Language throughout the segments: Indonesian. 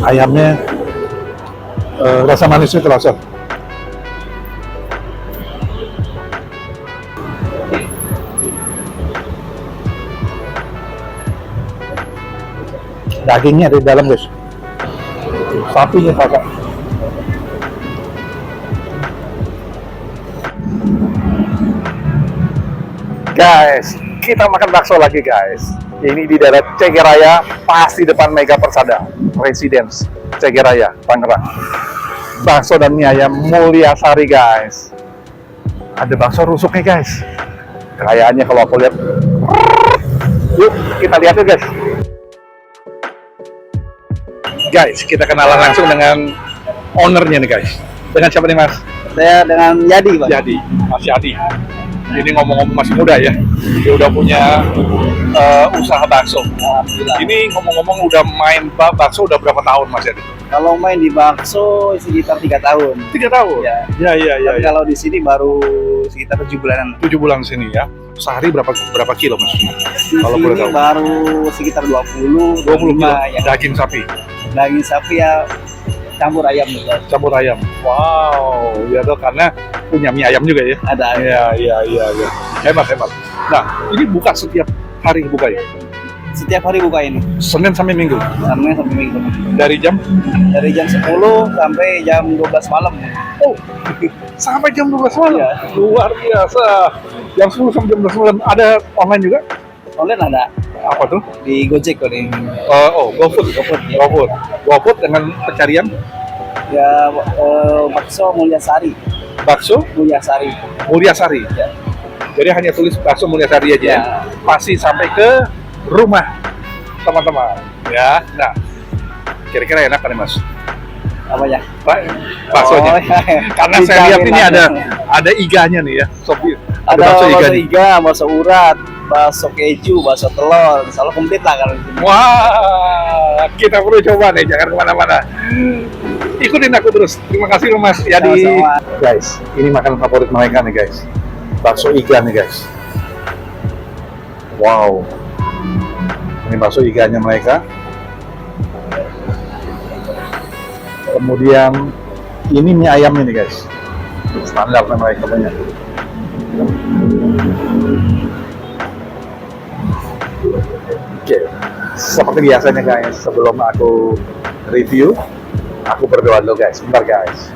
Ayamnya rasa manisnya terasa. Dagingnya ada di dalam guys. Sapinya kakak. Guys, kita makan bakso lagi guys. Ini di daerah Cegeraya, pas di depan Mega Persada Residence Cegeraya, Tangerang. Bakso dan mie ayam Mulyasari guys. Ada bakso rusuknya guys. Kayaknya kalau aku lihat. Yuk kita lihat yuk guys. Guys, kita kenalan langsung dengan ownernya nih guys. Dengan siapa nih mas? Saya dengan Yadi, Pak. Yadi, Mas Yadi. Ini ngomong-ngomong masih muda ya. Dia udah punya usaha bakso. Ini ngomong-ngomong udah main bakso udah berapa tahun Mas Yadi? Kalau main di bakso sekitar 3 tahun. 3 tahun? Ya. Iya. Kalau di sini baru sekitar 7 bulanan. 7 bulan sini ya. Sehari berapa kilo Mas? Di Kalau sini boleh tahu. baru sekitar 20 20 kilo ya. daging sapi. Daging sapi ya campur ayam juga. Campur ayam. Wow, ya tuh karena punya mie ayam juga ya. Ada ayam. Iya. Hebat. Nah, ini buka setiap hari buka ya? Setiap hari buka ini. Senin sampai Minggu. Senin sampai Minggu. Dari jam? Dari jam 10 sampai jam 12 malam. Oh, sampai jam 12 malam? Iya. Luar biasa. Jam 10 sampai jam 12 malam. Ada online juga? Online ada Apa tuh? di Gojek kok ini. GoFood. Ya. GoFood dengan pencarian Ya bakso Mulyasari. bakso Mulyasari. Mulyasari. Ya. Jadi hanya tulis bakso Mulyasari aja. Ya. Pasti sampai ke rumah teman-teman. Ya. Nah, kira-kira enak kan Mas? Apa ya? Baksonya. Oh, iya. Karena saya lihat ini ada iganya nih ya. Sobi. Ada bakso bakso nih. iga, bakso urat, bakso keju, bakso telur, selalu komplit lah kalau di sini. Wah, kita perlu coba nih, jangan kemana-mana. Ikutin aku terus. Terima kasih loh Mas Yadi. Sama-sama. Guys, ini makanan favorit mereka nih guys. Bakso iga nih guys. Wow. Ini bakso iganya mereka. Kemudian ini mie ayamnya nih guys. Standar mereka punya. Oke, seperti biasanya guys, sebelum aku review, aku berdoa dulu guys. Bentar guys.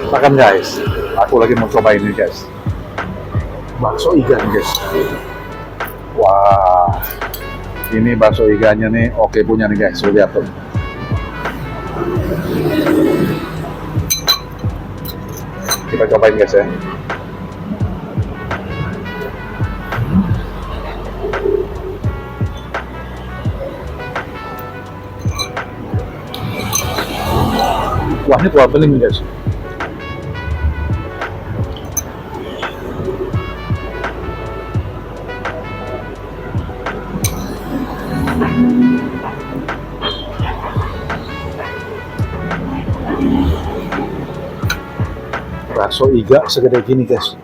Makan guys. Aku lagi mau coba ini guys. Bakso iga nih guys. Wah, ini bakso iganya nih oke punya nih guys. Lihat tuh. Kita cobain guys ya. Wah, ini keluar bening nih guys. Bakso iga segede gini guys.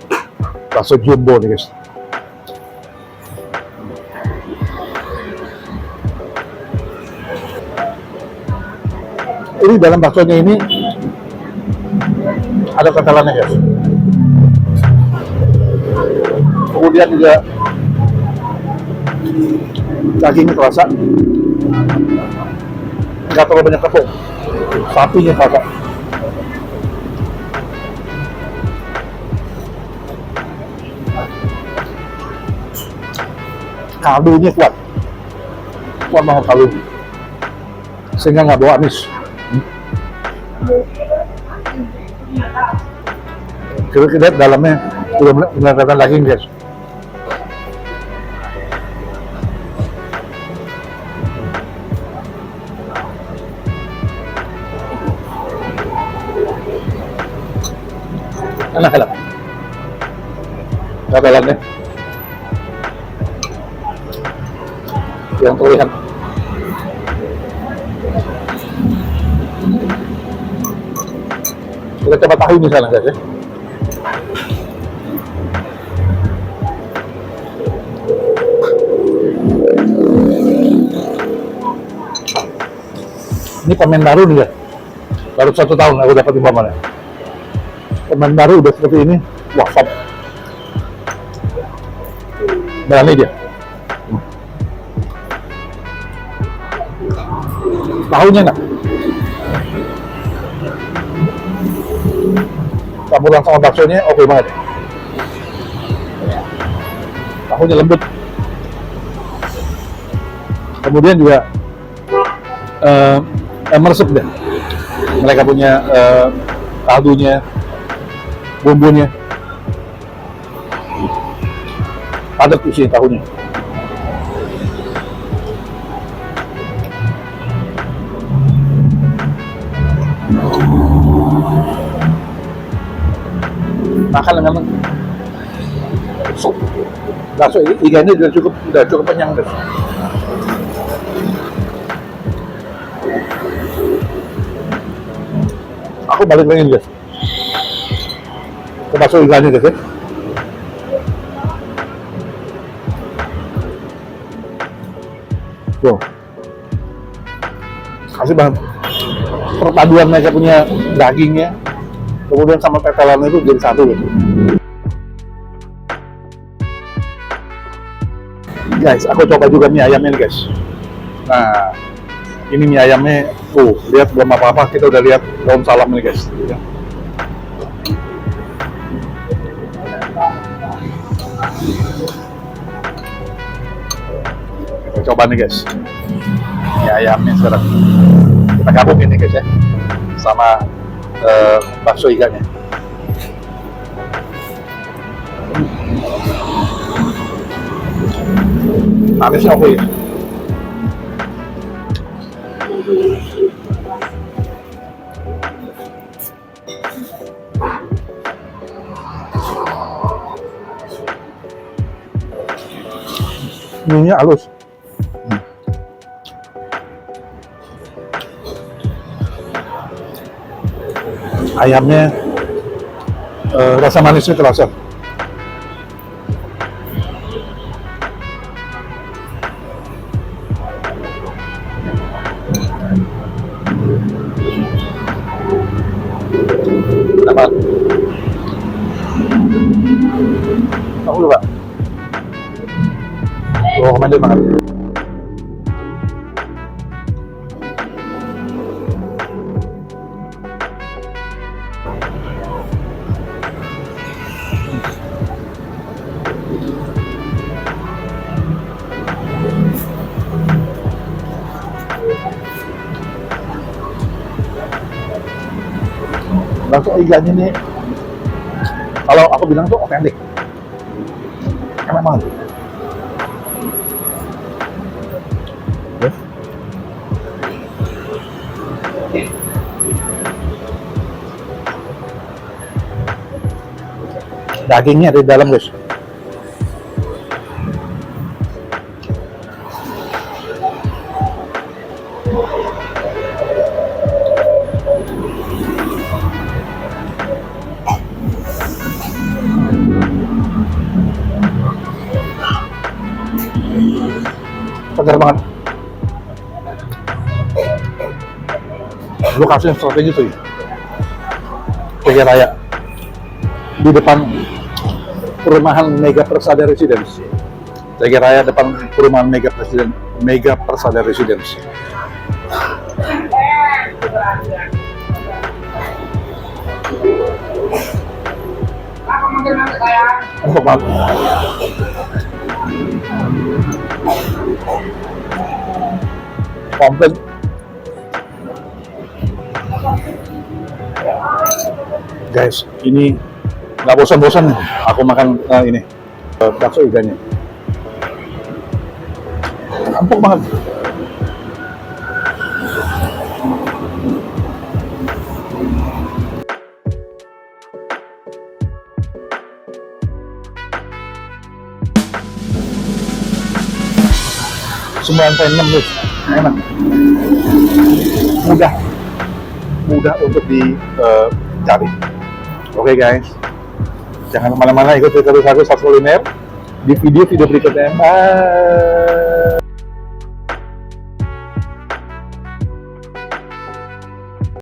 Bakso jumbo nih guys. Ini dalam baksonya ini ada kentalannya guys. Kemudian juga dagingnya terasa, nggak terlalu banyak tepung. Sapinya terasa. Kaldunya kuat banget kaldu, sehingga nggak bawa amis. Kita lihat dalamnya belum kelihatan daging guys. Enak. Lihat dalamnya. Yang terlihat Kita coba tahu nih sekarang guys ya. Ini pemain baru nih ya. Baru 1 tahun aku dapat di pamannya. Pemain baru udah seperti ini. Wah, top. Berani dia. Tahunya nggak? Campuran sama baksonya oke banget. Tahunya lembut. Kemudian juga meresep deh. Mereka punya kaldunya, bumbunya. Padat isi tahunya. Makan dengan sup bakso ikannya udah cukup kenyang guys. Aku balik lagi guys ke bakso ikannya guys ya. Tuh kasih banget perpaduan mereka punya dagingnya kemudian sama tetelannya itu jadi satu gitu. Guys, aku coba juga mie ayamnya nih guys. Nah, ini mie ayamnya, lihat belum apa-apa kita udah lihat daun salam nih guys. Kita coba nih guys, mie ayamnya sekarang. Kita gabungin nih guys ya, sama bakso ikannya. Manisnya oke ya. Mie-nya halus. Ayamnya rasa manisnya terasa. Apa? Aku lupa. Recommended banget. Bakso ikannya ini kalau aku bilang tuh otentik, enak banget. Dagingnya ada di dalam guys. Segar banget. Lokasi yang strategis tuh, Jaya Raya di depan perumahan Mega Persada Residence. Jaya Raya depan perumahan Mega Persada Residence. Empuk banget. Komplit. Guys, ini nggak bosan-bosan aku makan ini bakso ikannya. Empuk banget. Sembilan guys, enak, mudah untuk cari. Oke guys, jangan kemana-mana, ikut terus aku Source Kuliner di video-video berikutnya. Bye.